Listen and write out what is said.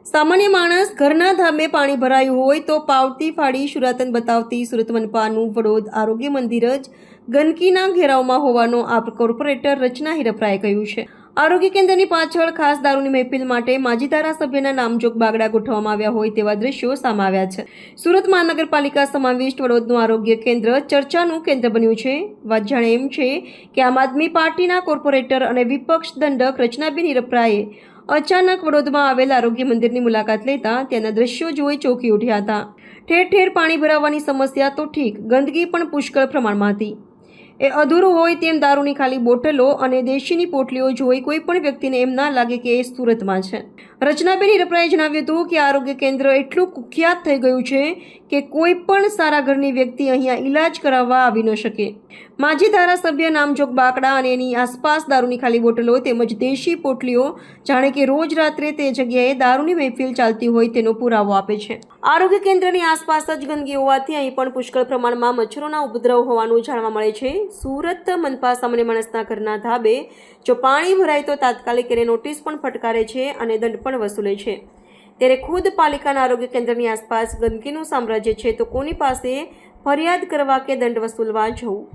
સામાન્ય માણસ ઘરના ધાબે પાણી ભરાયું હોય તો પાવતી ફાડી શુરાતન બતાવતી સુરત મનપાનું વડોદ આરોગ્ય મંદિર જ ગંદકીના ઘેરાવમાં હોવાનો આપ કોર્પોરેટર રચના હિરપરાએ કહ્યું છે। આરોગ્ય કેન્દ્રની પાછળ ખાસ દારૂની મહેફિલ માટે માજી ધારાસભ્યના નામજોગ બાગડા ગોઠવવામાં આવ્યા હોય તેવા દ્રશ્યો સામે આવ્યા છે। સુરત મહાનગરપાલિકા સમાવિષ્ટ વડોદનું આરોગ્ય કેન્દ્ર ચર્ચાનું કેન્દ્ર બન્યું છે। વાત જાણે એમ છે કે આમ આદમી પાર્ટીના કોર્પોરેટર અને વિપક્ષ દંડક રચનાબેન હિરપરાએ અચાનક વડોદમાં આવેલ આરોગ્ય મંદિરની મુલાકાત લેતા તેના દ્રશ્યો જોઈ ચોંકી ઉઠ્યા હતા। ઠેર ઠેર પાણી ભરાવાની સમસ્યા તો ઠીક, ગંદકી પણ પુષ્કળ પ્રમાણમાં હતી। એ અધૂરું હોય તેમ દારૂની ખાલી બોટલો અને દેશીની પોટલીઓ જોઈ કોઈ પણ વ્યક્તિને એમ ના લાગે કે એ સુરતમાં છે। રચનાબેન હિરપરાએ જણાવ્યું હતું કે આરોગ્ય કેન્દ્ર એટલું કુખ્યાત થઈ ગયું છે કે કોઈ પણ સારા ઘરની વ્યક્તિ અહીંયા ઈલાજ કરાવવા આવી ન શકે। માજી ધારાસભ્ય નામજોગ બાકડા અને એની આસપાસ દારૂની ખાલી બોટલો તેમજ દેશી પોટલીઓ જાણે કે રોજ રાત્રે તે જગ્યાએ દારૂની મહેફિલ ચાલતી હોય તેનો પુરાવો આપે છે। આરોગ્ય કેન્દ્રની આસપાસ જ ગંદકી હોવાથી અહીં પણ પુષ્કળ પ્રમાણમાં મચ્છરોના ઉપદ્રવ હોવાનું જાણવા મળે છે। સુરત મનપા સામાન્ય માણસના ઘરના ધાબે જો પાણી ભરાય તો તાત્કાલિક એને નોટિસ પણ ફટકારે છે અને દંડ પણ વસૂલે છે। ત્યારે ખુદ પાલિકાના આરોગ્ય કેન્દ્રની આસપાસ ગંદકીનું સામ્રાજ્ય છે તો કોની પાસે ફરિયાદ કરવા કે દંડ વસૂલવા જવું।